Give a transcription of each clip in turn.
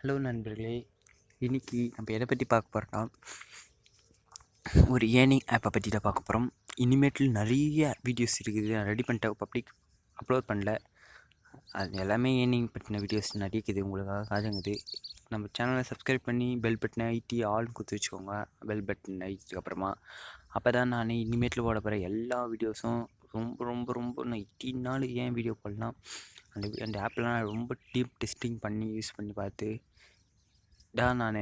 Hello நண்பர்களே, இன்றைக்கி நம்ம எதை பற்றி பார்க்க போகிறோன்னா, ஒரு ஏர்னிங் ஆப்பை பற்றி தான் பார்க்க போகிறோம். இனிமேட்டில் நிறைய வீடியோஸ் இருக்குது, நான் ரெடி பண்ணிட்டேன், பப்ளிக் அப்லோட் பண்ணல. அது எல்லாமே ஏர்னிங் பற்றின வீடியோஸ் நிறைய இருக்குது, உங்களுக்காக காதுங்குது. நம்ம சேனலை சப்ஸ்கிரைப் பண்ணி பெல் பட்டனை ஐட்டி ஆல் கொடுத்து வச்சுக்கோங்க. பெல் பட்டன் ஐட்டதுக்கப்புறமா அப்போ தான் நான் இனிமேட்டில் போட போகிற எல்லா வீடியோஸும் ரொம்ப ரொம்ப ரொம்ப நான் 18 நாள் ஏன் வீடியோ போடலாம், அந்த ஆப்லாம் ரொம்ப டீப் டெஸ்டிங் பண்ணி யூஸ் பண்ணி பார்த்து தான் நான்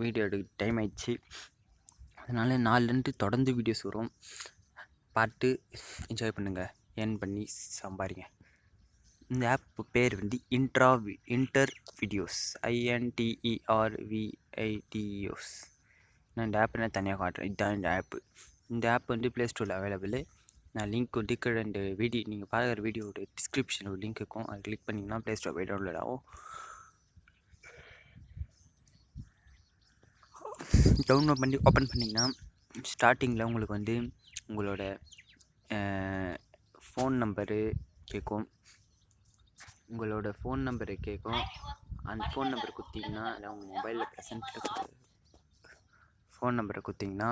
வீடியோ எடுக்க டைம் ஆயிடுச்சு. அதனால் நாலுலேருந்து தொடர்ந்து வீடியோஸ் வரும், பார்த்து என்ஜாய் பண்ணுங்கள், ஏர்ன் பண்ணி சம்பாதிங்க. இந்த ஆப் பேர் வந்து intervideos INTERVIDEOS. நான் இந்த ஆப் நான் தனியாக காட்டுறேன். இதுதான் இந்த ஆப்பு. இந்த ஆப் வந்து ப்ளே ஸ்டோரில் அவைலபிள். நான் லிங்க் வந்து கீழே இந்த வீடியோ நீங்கள் பார்க்குற வீடியோட டிஸ்கிரிப்ஷனில் ஒரு லிங்க் இருக்கும், அதை கிளிக் பண்ணிங்கன்னா ப்ளே ஸ்டோர் போய் டவுன்லோட் ஆகும். டவுன்லோட் பண்ணி ஓப்பன் பண்ணிங்கன்னா ஸ்டார்டிங்கில் உங்களுக்கு வந்து உங்களோட ஃபோன் நம்பரு கேட்கும். உங்களோட ஃபோன் நம்பரு கேட்கும். அந்த ஃபோன் நம்பர் கொடுத்தீங்கன்னா, இல்லை உங்கள் மொபைலில் ப்ரெசென்ட்டில் ஃபோன் நம்பரை கொடுத்தீங்கன்னா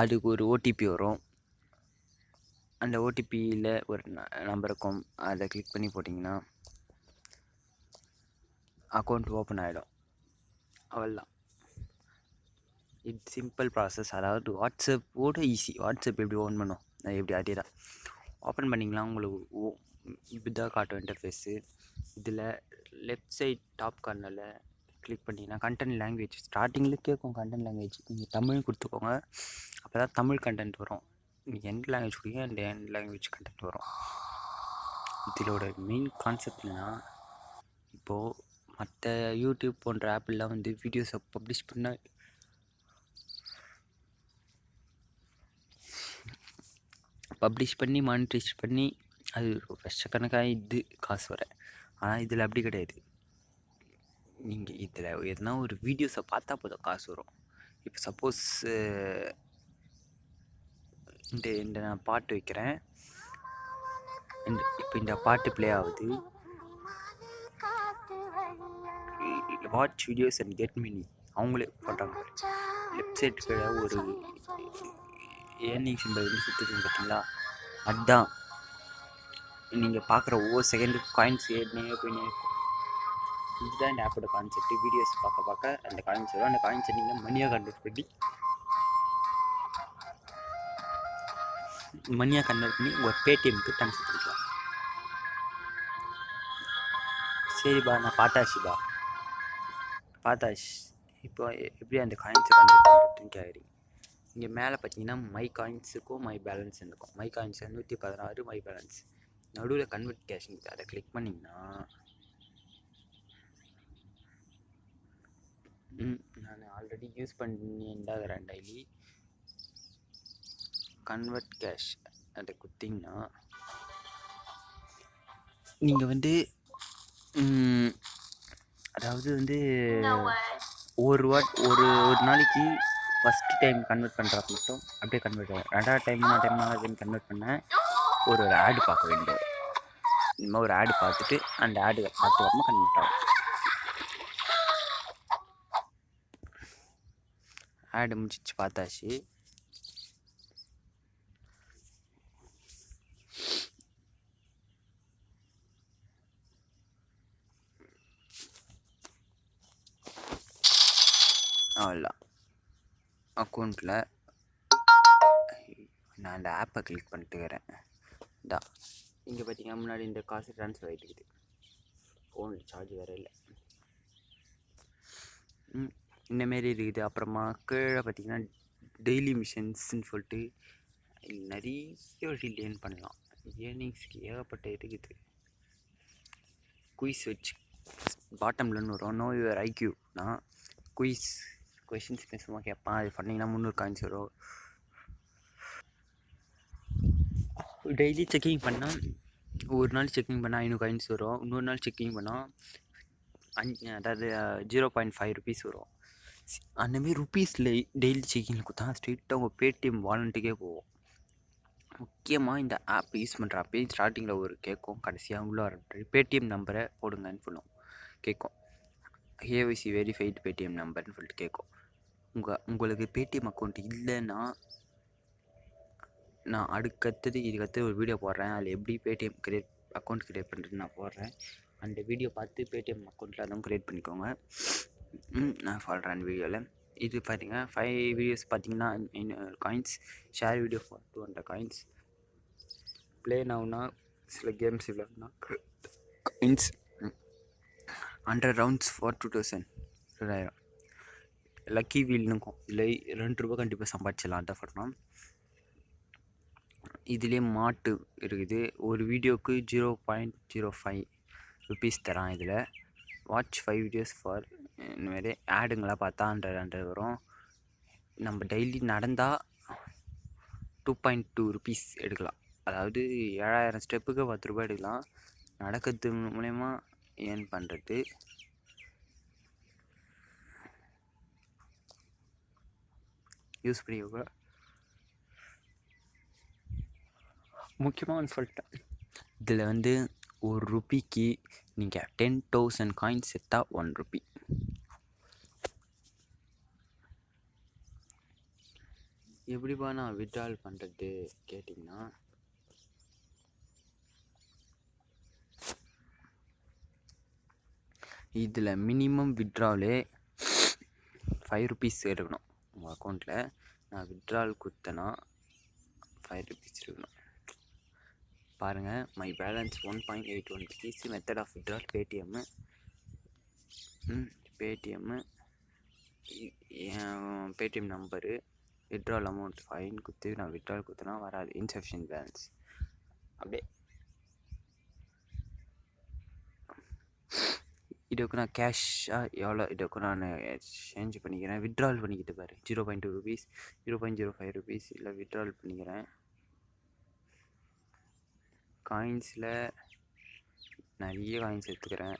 அதுக்கு ஒரு ஓடிபி வரும். அந்த ஓடிபியில் ஒரு நம்பர் இருக்கும், அதை கிளிக் பண்ணி போட்டிங்கன்னா அக்கௌண்ட் ஓப்பன் ஆகிடும். அவ்வளோதான். இது சிம்பிள் ப்ராசஸ். அதாவது வாட்ஸ்அப்போட ஈஸி. வாட்ஸ்அப் எப்படி ஓப்பன் பண்ணோம், அது எப்படி அதே தான் ஓப்பன் பண்ணிக்கலாம். உங்களுக்கு இப்படிதான் காட்டும் இன்டர்ஃபேஸு. இதில் லெஃப்ட் சைட் டாப் கார்னரில் கிளிக் பண்ணிங்கன்னா கண்டென்ட் லாங்குவேஜ் ஸ்டார்டிங்கில் கேட்கும். கண்டென்ட் லாங்குவேஜ் நீங்கள் தமிழ் கொடுத்துக்கோங்க, அப்போ தான் தமிழ் கண்டென்ட் வரும். நீங்கள் எந்த லாங்குவேஜ் கொடுங்க, எந்த லாங்குவேஜ் கண்டென்ட் வரும். இதோட மெயின் கான்செப்ட்னா, இப்போது மற்ற யூடியூப் போன்ற ஆப்பெல்லாம் வந்து வீடியோஸை பப்ளிஷ் பண்ணி மானிட்டைஸ் பண்ணி அது வருஷக்கணக்காக இது காசு வர. ஆனால் இதில் அப்படி கிடையாது. நீங்கள் இதில் எதனா ஒரு வீடியோஸை பார்த்தா போதும் காசு வரும். இப்போ சப்போஸ் இந்த நான் பாட்டு வைக்கிறேன், இப்போ இந்த பாட்டு ப்ளே ஆகுது. Watch videos and get mini அவங்களே பண்ணுறாங்க. லெஃப்ட் சைடுக்கு ஒரு ஏர்னிங் சிம்பிள் வந்து சுற்றுது பார்த்தீங்களா, அதுதான் நீங்கள் பார்க்குற ஒவ்வொரு செகண்டுக்கு காயின்ஸ் ஏறினே போயினே இருக்கும். இதுதான் இந்த ஆப்போட கான்செப்ட். வீடியோஸ் பார்க்க அந்த காயின்ஸ் வரும். அந்த காயின்ஸை நீங்கள் மணியாக கன்வெர்ட் பண்ணி உங்கள் பேடிஎம்க்கு ட்ரான்ஸ்ஃபர் பண்ணிக்கலாம். சரிப்பா, நான் பார்த்தாச்சு. இப்போ எப்படி அந்த காயின்ஸை கன்வெர்ட் பண்ணுறதுன்னு கேட்குறீங்க. இங்கே மேலே பார்த்தீங்கன்னா மை காயின்ஸுக்கும் மை பேலன்ஸ் இருக்கும். மை காயின்ஸ் 116, மை பேலன்ஸ் நடுவில் கன்வெர்ட் கேஷ். அதை கிளிக் பண்ணிங்கன்னா நான் ஆல்ரெடி யூஸ் பண்ணியிருந்தாகிறேன் டெய்லி. கன்வெர்ட் கேஷ் அதை கொடுத்தீங்கன்னா நீங்கள் வந்து அதாவது வந்து ஒரு நாளைக்கு ஃபஸ்ட்டு டைம் கன்வெர்ட் பண்ணுறப்ப மட்டும் அப்படியே கன்வெர்ட் ஆகும். ரெண்டாவது டைம், மூணாவது டைம் கன்வெர்ட் பண்ண ஒரு ஆடு பார்க்க வேண்டும். இந்த மாதிரி ஒரு ஆடு பார்த்துட்டு அந்த ஆடு பார்த்து வரணும், கன்வெர்ட் ஆகும். ஆடு முடிச்சு பார்த்தாச்சு. அவ்வளோதான். அக்கௌண்ட்டில் நான் அந்த ஆப்பை கிளிக் பண்ணிட்டுக்கிறேன். இதான் இங்கே பார்த்தீங்கன்னா முன்னாடி இந்த காசு ட்ரான்ஸ்ஃபர் ஆகிட்டுக்குது. ஃபோனில் சார்ஜ் வேறு இல்லை. இந்தமாரி இருக்குது. அப்புறமா கீழே பார்த்தீங்கன்னா டெய்லி மிஷன்ஸ்ன்னு சொல்லிட்டு நிறைய வழியில் ஏர்ன் பண்ணலாம். ஏர்னிங்ஸ்க்கு ஏகப்பட்ட இருக்குது. குயிஸ் வச்சு பாட்டம்லன்னு வரும். நோ யுவர் ஐக்யூனா கொஷின்ஸ் பேசுமா கேட்பான். அது பண்ணிங்கன்னா 300 காயின்ஸ் வரும். டெய்லி செக்கிங் பண்ணால் ஒரு நாள் செக்கிங் பண்ணால் 500 காயின்ஸ் வரும். இன்னொரு நாள் செக்கிங் பண்ணால் அதாவது 0.5 ருபீஸ் வரும். அந்தமாரி ருபீஸில் டெய்லி செக்கிங்கில் கொடுத்தா ஸ்ட்ரெயிட்டாக உங்கள் பேடிஎம் வாலெட்டுக்கே போகும். முக்கியமாக இந்த ஆப் யூஸ் பண்ணுறப்பே ஸ்டார்டிங்கில் ஒரு கேட்கும், கடைசியாக உள்ள வர பேடிஎம் நம்பரை போடுங்கன்னு சொல்லும் கேட்கும். கேஒய்சி வெரிஃபைடு பேடிஎம் நம்பர்னு சொல்லிட்டு கேட்கும். உங்களுக்கு பேடிஎம் அக்கௌண்ட் இல்லைன்னா நான் இதுக்கடுத்து ஒரு வீடியோ போடுறேன். அதில் எப்படி பேடிஎம் அக்கௌண்ட் க்ரியேட் பண்ணுறதுன்னு நான் போடுறேன். அந்த வீடியோ பார்த்து பேடிஎம் அக்கௌண்ட்டில் அதுவும் க்ரியேட் பண்ணிக்கோங்க. நான் சொல்கிறேன் அந்த வீடியோவில். இது பார்த்தீங்க 5 வீடியோஸ் பார்த்தீங்கன்னா coins, share video for 200 coins, play நவுனா சில கேம்ஸ் இல்லைன்னா காயின்ஸ், 100 ரவுண்ட்ஸ் ஃபார் 2000 லக்கி வீல்னுக்கும் இல்லை 2 ரூபா கண்டிப்பாக சம்பாதிச்சிடலாம். அந்த பண்ணோம். இதுலேயே மாட்டு இருக்குது. ஒரு வீடியோவுக்கு 0.05 ருபீஸ் தரான். இதில் வாட்ச் 5 வீடியோஸ் ஃபார் இந்தமாரி ஆடுங்களாம் பார்த்தா 100 வரும். நம்ம டெய்லி நடந்தால் 2.2 ருபீஸ் எடுக்கலாம். அதாவது 7000 ஸ்டெப்புக்கு 10 ரூபா எடுக்கலாம். நடக்கிறது மூலயமா ஏர்ன் பண்ணுறது. யூஸ் பண்ணிக்கோங்க. முக்கியமாக சொல்லிட்டேன், இதில் ஒரு ருபிக்கு நீங்கள் 10,000 காயின்ஸ் எடுத்தால் 1 ருபி. எப்படிப்பா நான் வித்ட்ரால் பண்ணுறது கேட்டிங்கன்னா, இதில் மினிமம் வித்ட்ராலே 5 ருபீஸ் இருக்கணும் உங்கள் அக்கௌண்ட்டில். நான் வித்ட்ரால் கொடுத்தேன்னா 5 ருபீஸ் இருக்கணும். பாருங்கள், my balance 1.81 rupees. Method of withdraw Paytm. Paytm number, withdraw amount fine கொடுத்து நான் வித்ட்ரால் கொடுத்தேன்னா வராது. Insufficient balance. அப்படியே இதுக்கு நான் கேஷாக எவ்வளோ இதுக்கு நான் சேஞ்ச் பண்ணிக்கிறேன். வித்ட்ரால் பண்ணிக்கிட்டு பாரு, 0.2 ருபீஸ், 0.05 ருபீஸ் இல்லை வித்ட்ரால் பண்ணிக்கிறேன். காயின்ஸில் நிறைய காயின்ஸ் எடுத்துக்கிறேன்.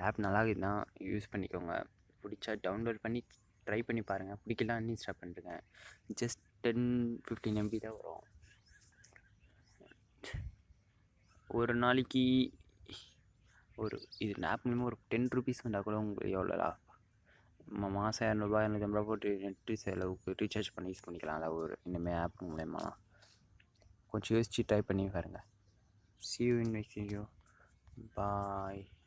ஆப் நல்லா இருக்குதுன்னா யூஸ் பண்ணிக்கோங்க. பிடிச்சா டவுன்லோட் பண்ணி ட்ரை பண்ணி பாருங்கள். பிடிக்கலாம் அன்இன்ஸ்டால் பண்ணுறேங்க. ஜஸ்ட் 10-15 MB தான் வரும். ஒரு நாளைக்கு இது ஆப் மூலமாக ஒரு 10 ருபீஸ் வந்தால் கூட உங்களுக்கு எவ்வளோடா மாதம் 200 250 போட்டு நெட்டு செலவுக்கு ரீசார்ஜ் பண்ணி யூஸ் பண்ணிக்கலாம். அதாவது இனிமேல் ஆப் மூலயமாலாம் கொஞ்சம் யோசிச்சு ட்ரை பண்ணி பாருங்கள். See you in next video. Bye.